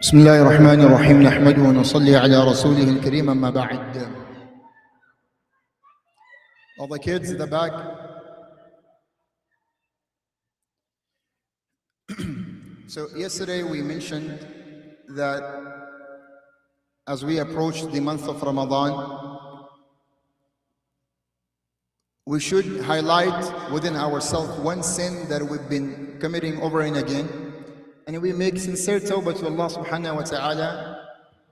بسم الله الرحمن الرحيم نحمده ونصلي على رسوله الكريم أما بعد. All the kids in the back. So yesterday we mentioned that as we approach the month of Ramadan, we should highlight within ourselves one sin that we've been committing over and again, and we make sincere tawbah to Allah subhanahu wa ta'ala,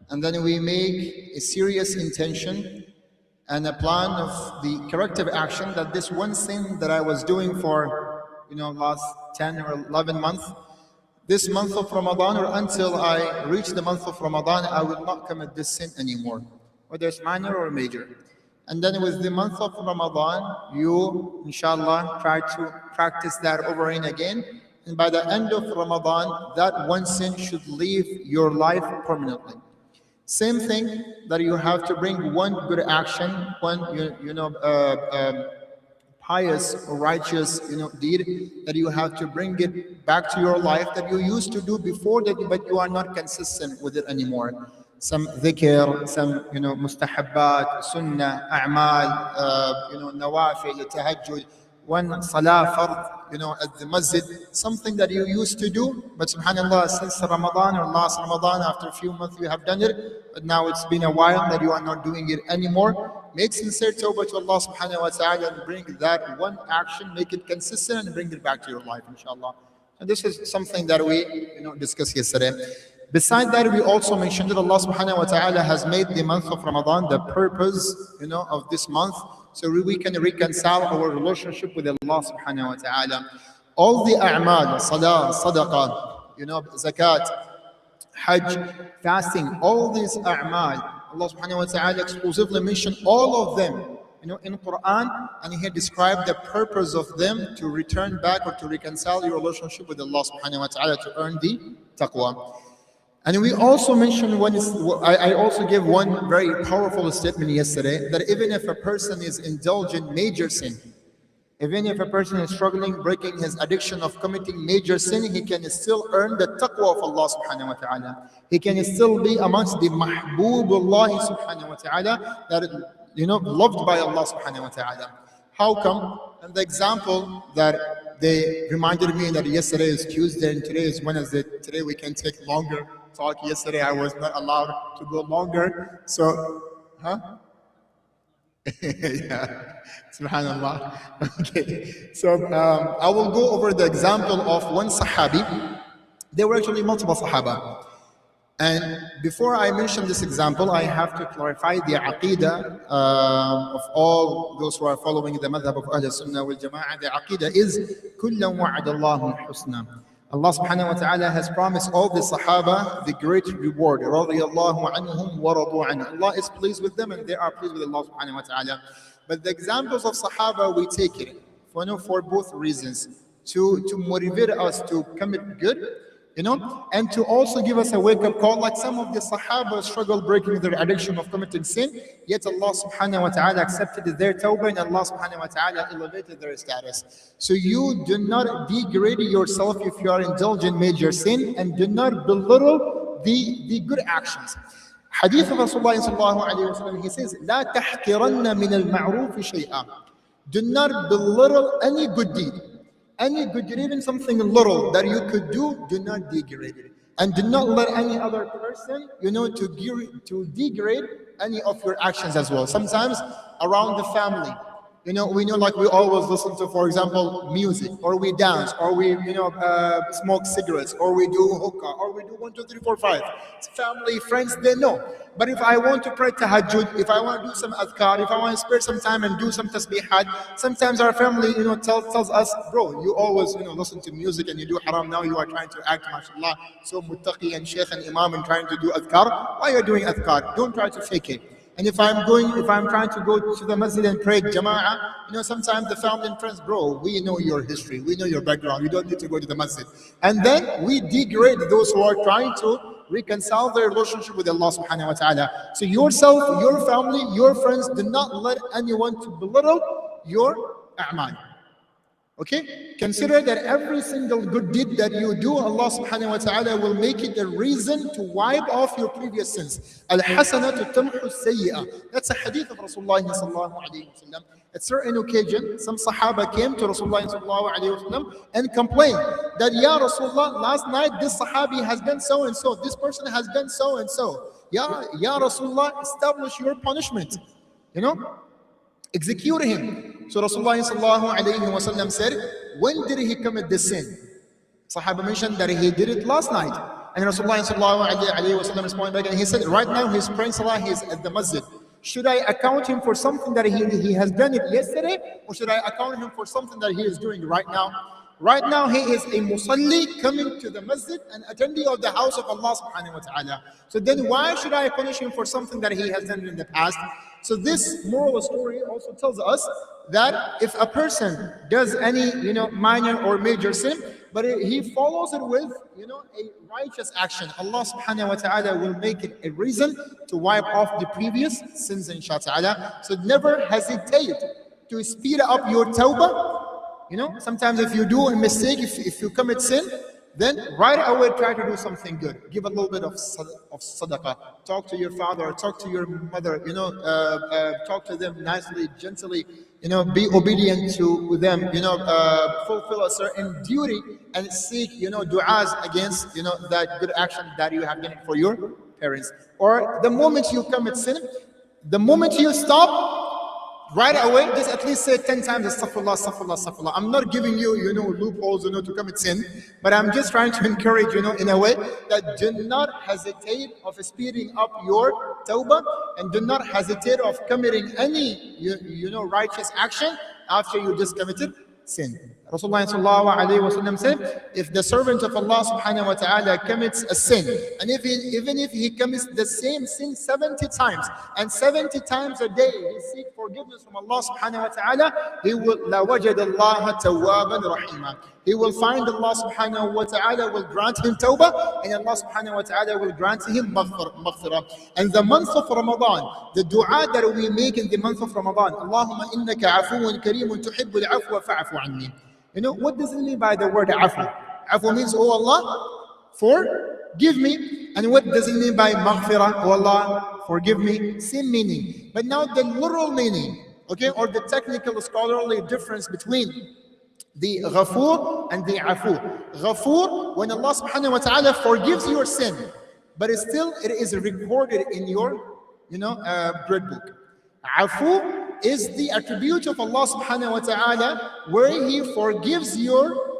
and then we make a serious intention and a plan of the corrective action that this one sin that I was doing for last 10 or 11 months, this month of Ramadan or until I reach the month of Ramadan, I will not commit this sin anymore, whether it's minor or major. And then with the month of Ramadan, you inshallah try to practice that over and again, and by the end of Ramadan, that one sin should leave your life permanently. Same thing that you have to bring one good action, one pious or righteous deed, that you have to bring it back to your life that you used to do before that, but you are not consistent with it anymore. Some dhikr, some mustahabbat, sunnah, a'mal, nawafil, tahajjud, one salah fard, at the masjid, something that you used to do, but subhanallah, since Ramadan or last Ramadan, after a few months you have done it, but now it's been a while that you are not doing it anymore. Make sincere tawbah to Allah subhanahu wa ta'ala and bring that one action, make it consistent and bring it back to your life, inshallah. And this is something that we discussed yesterday. Besides that, we also mentioned that Allah subhanahu wa ta'ala has made the month of Ramadan the purpose of this month, so we can reconcile our relationship with Allah subhanahu wa ta'ala. All the a'mal, salah, sadaqah, zakat, hajj, fasting, all these a'mal, Allah subhanahu wa ta'ala exclusively mentioned all of them in Quran, and He described the purpose of them to return back or to reconcile your relationship with Allah subhanahu wa ta'ala, to earn the taqwa. And we also mentioned I also gave one very powerful statement yesterday, that even if a person is indulging major sin, even if a person is struggling, breaking his addiction of committing major sin, he can still earn the taqwa of Allah subhanahu wa ta'ala. He can still be amongst the mahbubullah subhanahu wa ta'ala, that loved by Allah subhanahu wa ta'ala. How come? And the example that they reminded me that yesterday is Tuesday and today is Wednesday. Today we can take longer talk. Yesterday I was not allowed to go longer. So, yeah, subhanallah. Okay, so I will go over the example of one sahabi. There were actually multiple sahaba. And before I mention this example, I have to clarify the aqidah of all those who are following the madhab of Ahl Sunnah wal Jama'ah. The aqidah is kullan wa'adallahu al-husna. Allah subhanahu wa ta'ala has promised all the Sahaba the great reward. Radiyallahu anhum wa radu anhu. Allah is pleased with them and they are pleased with Allah subhanahu wa ta'ala. But the examples of Sahaba, we take it for both reasons. To motivate us to commit good, and to also give us a wake-up call, like some of the Sahaba struggled breaking their addiction of committing sin, yet Allah subhanahu wa ta'ala accepted their tawbah and Allah subhanahu wa ta'ala elevated their status. So you do not degrade yourself if you are indulging major sin, and do not belittle the good actions. Hadith of Rasulullah sallallahu alayhi wa sallam, he says, لا تحقرن من المعروف شيئا. Do not belittle any good deed. Any good deed, even something little that you could do not degrade it. And do not let any other person, to degrade any of your actions as well. Sometimes around the family, we know like we always listen to, for example, music, or we dance, or we, smoke cigarettes, or we do hookah, or we do 1, 2, 3, 4, 5. It's family, friends, they know. But if I want to pray tahajjud, if I want to do some adhkar, if I want to spare some time and do some tasbihat, sometimes our family, tells us, bro, you always, listen to music and you do haram. Now you are trying to act, mashallah, so muttaqi and sheikh and imam and trying to do adhkar. Why are you doing adhkar? Don't try to fake it. And if I'm trying to go to the masjid and pray jama'ah, sometimes the family and friends, bro, we know your history, we know your background, you don't need to go to the masjid. And then we degrade those who are trying to reconcile their relationship with Allah subhanahu wa ta'ala. So yourself, your family, your friends, do not let anyone to belittle your a'mal. Okay? Consider that every single good deed that you do, Allah subhanahu wa ta'ala will make it a reason to wipe off your previous sins. Al-hasanatu tamhu sayyi'ah. That's a hadith of Rasulullah sallallahu alayhi wa sallam. At certain occasion, some Sahaba came to Rasulullah sallallahu alayhi wa sallam and complained that, Ya Rasulullah, last night this Sahabi has done so and so, this person has done so and so. Ya Rasulullah, establish your punishment. Execute him. So Rasulullah sallallahu alayhi wa sallam said, when did he commit this sin? Sahaba mentioned that he did it last night. And Rasulullah sallallahu alayhi wa sallam responded back and he said, right now he's praying salah, he's at the masjid. Should I account him for something that he has done it yesterday, or should I account him for something that he is doing right now? Right now he is a musalli coming to the masjid and attending of the house of Allah subhanahu wa ta'ala. So then why should I punish him for something that he has done in the past? So this moral story also tells us that if a person does any minor or major sin, but he follows it with a righteous action, Allah subhanahu wa ta'ala will make it a reason to wipe off the previous sins, inshaAllah. So never hesitate to speed up your tawbah. Sometimes if you do a mistake, if you commit sin, then right away try to do something good. Give a little bit of sadaqah. Talk to your father, talk to your mother, talk to them nicely, gently, be obedient to them, fulfill a certain duty and seek, du'as against, that good action that you have done for your parents. Or the moment you commit sin, the moment you stop, right away, just at least say 10 times astaghfirullah, astaghfirullah, astaghfirullah. I'm not giving you, loopholes, to commit sin, but I'm just trying to encourage, in a way that do not hesitate of speeding up your tawbah, and do not hesitate of committing any, righteous action after you just committed sin. Rasulullah sallallahu alayhi wa sallam said, if the servant of Allah subhanahu wa ta'ala commits a sin, and even if he commits the same sin 70 times, and 70 times a day he seeks forgiveness from Allah subhanahu wa ta'ala, he will لَوَجَدَ اللَّهَ تَوَّابًا رَحِيمًا. He will find Allah subhanahu wa ta'ala will grant him tawbah, and Allah subhanahu wa ta'ala will grant him maghfirah. And the month of Ramadan, the dua that we make in the month of Ramadan, Allahumma innaka afuun kareemun tuhibbul afwa fa'fu anni. What does it mean by the word afu? Afu means, oh Allah, forgive me. And what does it mean by maghfirah? Oh Allah, forgive me. Same meaning. But now the literal meaning, or the technical scholarly difference between the ghafoor and the afu. Ghafoor, when Allah subhanahu wa ta'ala forgives your sin, but still it is recorded in your, bread book. Afu is the attribute of Allah subhanahu wa ta'ala where He forgives your,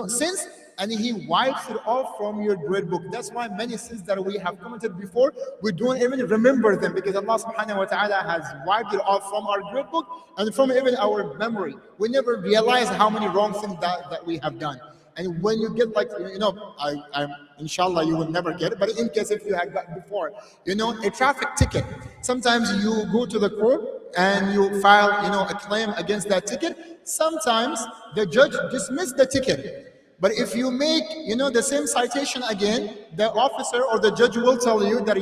sins, and He wipes it off from your great book. That's why many sins that we have committed before, we don't even remember them, because Allah subhanahu wa ta'ala has wiped it off from our great book and from even our memory. We never realize how many wrong things that we have done. And when you get I'm inshallah you will never get it, but in case if you had got before, a traffic ticket. Sometimes you go to the court and you file, a claim against that ticket. Sometimes the judge dismisses the ticket. But if you make, the same citation again, the officer or the judge will tell you that,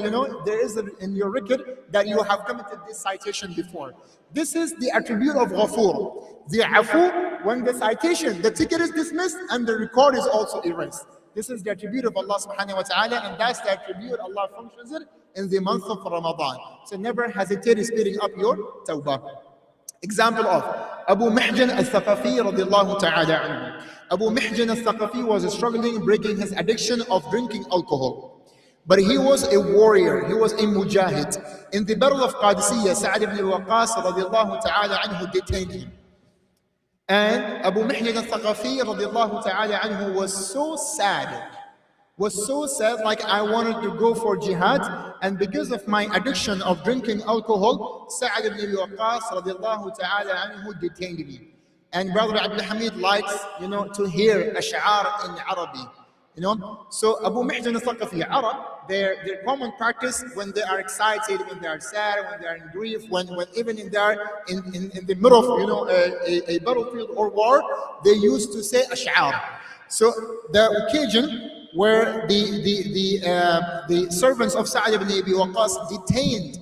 there is in your record that you have committed this citation before. This is the attribute of Ghafoor. The Afu, when the ticket is dismissed and the record is also erased. This is the attribute of Allah subhanahu wa ta'ala, and that's the attribute Allah functions it in the month of Ramadan. So never hesitate speeding up your tawbah. Example of Abu Mihjan al-Thaqafi radiallahu ta'ala anhu. Abu Mihjan al-Thaqafi was struggling breaking his addiction of drinking alcohol. But he was a warrior, he was a mujahid. In the battle of Qadisiyah, Sa'ad ibn al-Waqqas radiallahu ta'ala anhu detained him. And Abu Mihjan al-Thaqafi radiallahu ta'ala anhu was so sad, like I wanted to go for jihad, and because of my addiction of drinking alcohol, Sa'ad ibn al-Waqqas radiallahu ta'ala anhu detained me. And Brother Abdul Hamid likes, to hear ash'ar in Arabic. So Abu Mihjan al-Thaqafi, Arab, their common practice when they are excited, when they are sad, when they are in grief, when even in the middle of a battlefield or war, they used to say ash'ar. So the occasion where the servants of Sa'ad ibn Abi Waqqas detained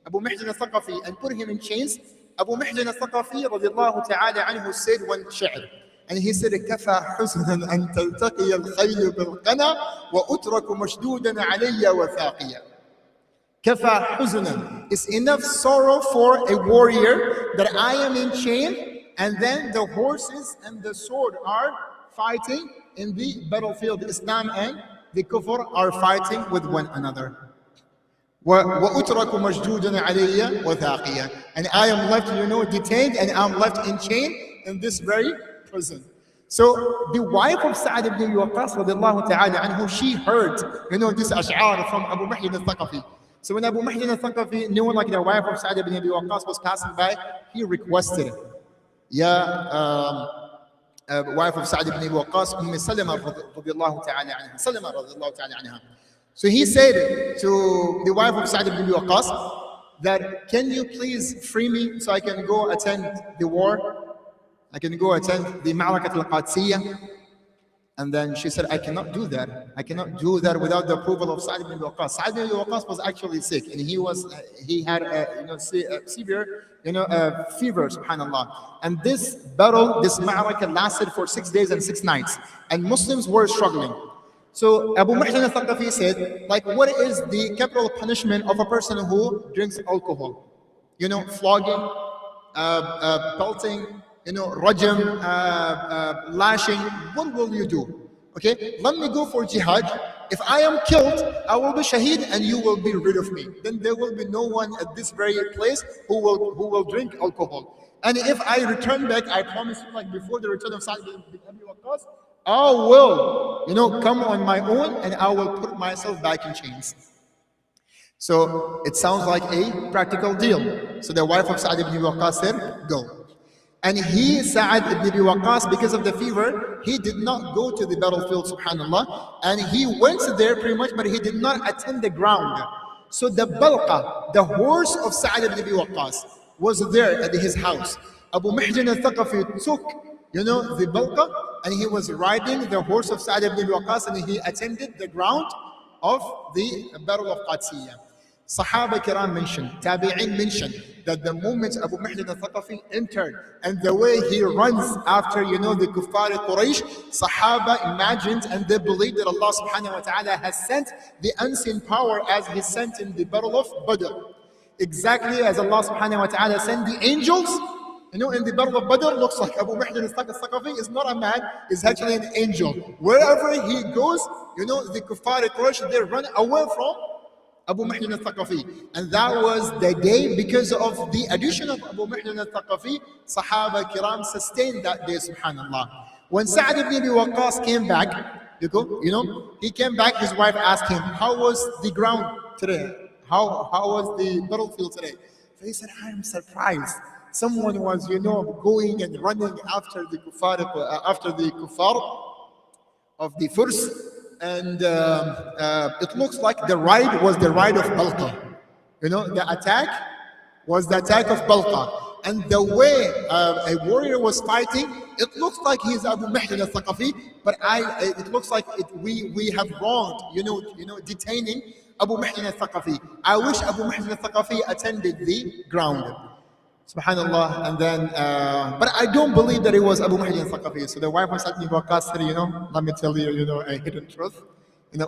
Abu Mihjan al-Thaqafi and put him in chains, Abu Mihjan al-Thaqafi radiallahu ta'ala anhu said one shi'r. And he said, كفى حزنا أن تلتقي الخيل بالقنا وأترك مشدودا علي وثاقيا. كفى حزنا, it's enough sorrow for a warrior that I am in chain, and then the horses and the sword are fighting in the battlefield. Islam and the kufr are fighting with one another. وَأُتْرَكُ مَشْدُودًا عَلَيَّ وَثَاقِيًا. And I am left, detained, and I'm left in chain in this very prison. So the wife of Sa'ad ibn Abi Waqqas radiallahu ta'ala anhu, she heard, this ash'ar from Abu Mahyan al-Thaqafi. So when Abu Mahyan al-Thaqafi knew like the wife of Sa'ad ibn Abi Waqqas was passing by, he requested, wife of Sa'ad ibn Abi Waqqas, Salama radiallahu ta'ala anha. Salama radiallahu ta'ala anha. So he said to the wife of Sa'ad ibn Abi Waqqas that, can you please free me so I can go attend the war? I can go attend the Ma'rakat al-Qadsiyah. And then she said, I cannot do that. I cannot do that without the approval of Sa'ad ibn Abi Waqqas. Sa'ad ibn Abi Waqqas was actually sick, and he had severe fever, subhanallah. And this battle, this Ma'rakah lasted for 6 days and 6 nights, and Muslims were struggling. So Abu Mahyan al-Thaqafi said, like, what is the capital punishment of a person who drinks alcohol? Flogging, pelting, rajam, lashing. What will you do? Okay, let me go for jihad. If I am killed, I will be shaheed and you will be rid of me. Then there will be no one at this very place who will drink alcohol. And if I return back, I promise you, like before the return of Sa'd ibn Abi Waqqas, I will, come on my own, and I will put myself back in chains. So it sounds like a practical deal. So the wife of Sa'd ibn Abi Waqqas said, go. And Sa'd ibn Abi Waqqas, because of the fever, he did not go to the battlefield, subhanallah. And he went there pretty much, but he did not attend the ground. So the balqa, the horse of Sa'd ibn Abi Waqqas, was there at his house. Abu Mahyan al-Thaqafi took, the balqa, and he was riding the horse of Sa'd ibn Abi Waqqas, and he attended the ground of the battle of Qadsiyah. Sahaba Kiram mentioned, Tabi'in mentioned, that the moment Abu Mahyan al-Thaqafi entered, and the way he runs after, the Kuffar Quraysh, Sahaba imagined and they believed that Allah subhanahu wa ta'ala has sent the unseen power as he sent in the battle of Badr. Exactly as Allah subhanahu wa ta'ala sent the angels, in the battle of Badr. Looks like Abu Mahyan al-Thaqafi is not a man, is actually an angel. Wherever he goes, the Kuffar Quraysh, they run away from Abu Mahyan al-Thaqafi. And that was the day, because of the addition of Abu Mahyan al-Thaqafi, Sahaba Kiram sustained that day, subhanallah. When Sa'd ibn Abi Waqqas came back, he came back, his wife asked him, how was the ground today? How was the battlefield today? So he said, I am surprised. Someone was, going and running after the kuffar of the Furs, and it looks like the ride was the ride of Balqa. The attack was the attack of Balqa. And the way a warrior was fighting, it looks like he's Abu Mahyan al-Thaqafi, but it looks like we have wronged, detaining Abu Mahyan al-Thaqafi. I wish Abu Mahyan al-Thaqafi attended the ground. Subhanallah. And then, but I don't believe that it was Abu Mahyan al-Thaqafi. So the wife of Sa'd ibn Waqqas said, let me tell you, a hidden truth.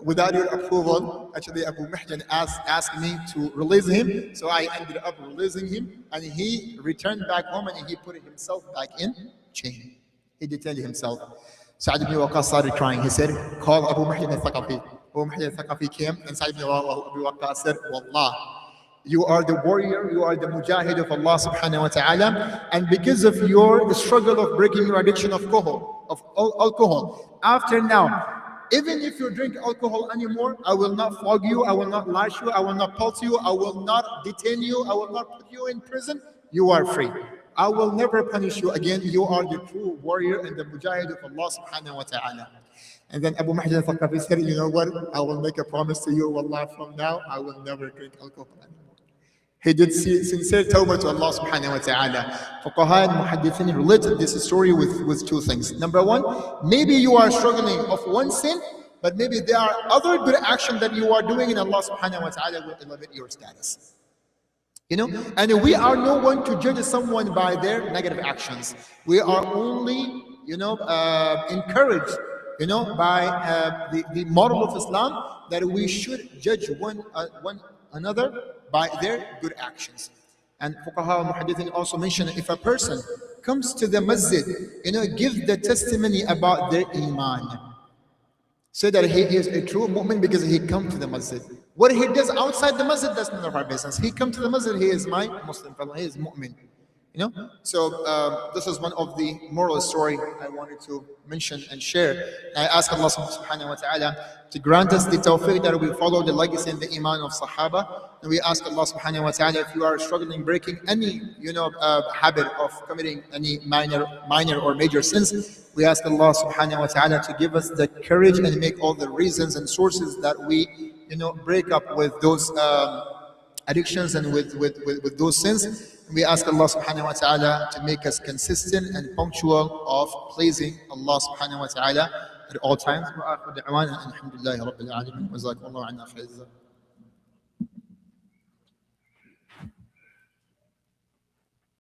Without your approval, actually Abu Mahyan asked me to release him. So I ended up releasing him, and he returned back home, and he put himself back in chain. He detained himself. Sa'd ibn Waqqas started crying. He said, call Abu Mahyan al-Thaqafi. Abu Mahyan al-Thaqafi came, and Sa'd ibn Waqqas said, Wallah, you are the warrior, you are the mujahid of Allah subhanahu wa ta'ala, and because of your struggle of breaking your addiction of alcohol, after now, even if you drink alcohol anymore, I will not flog you, I will not lash you, I will not pulse you, I will not detain you, I will not put you in prison. You are free. I will never punish you again. You are the true warrior and the mujahid of Allah subhanahu wa ta'ala. And then Abu Mahyan al-Thaqafi said, you know what, I will make a promise to you, wallah, from now, I will never drink alcohol anymore. He did sincere tawbah to Allah subhanahu wa ta'ala. Fuqaha and muhaddithin related this story with two things. Number one, maybe you are struggling of one sin, but maybe there are other good actions that you are doing, and Allah subhanahu wa ta'ala will elevate your status. And we are no one to judge someone by their negative actions. We are only encouraged, by the model of Islam, that we should judge one another by their good actions. And Fuqaha Muhaddithin also mentioned, if a person comes to the masjid, give the testimony about their iman. Say that he is a true mu'min because he come to the masjid. What he does outside the masjid, that's none of our business. He come to the masjid, he is my Muslim fellow, he is mu'min. So this is one of the moral story I wanted to mention and share. I ask Allah subhanahu wa ta'ala to grant us the tawfiq that we follow the legacy and the iman of Sahaba. And we ask Allah subhanahu wa ta'ala, if you are struggling breaking any habit of committing any minor or major sins, we ask Allah subhanahu wa ta'ala to give us the courage and make all the reasons and sources that we break up with those addictions and with those sins. We ask Allah subhanahu wa ta'ala to make us consistent and punctual of pleasing Allah subhanahu wa ta'ala at all times. Wa akhiru da'wana alhamdulillahi rabbil alamin. Wa jazakumullahu anna khairan.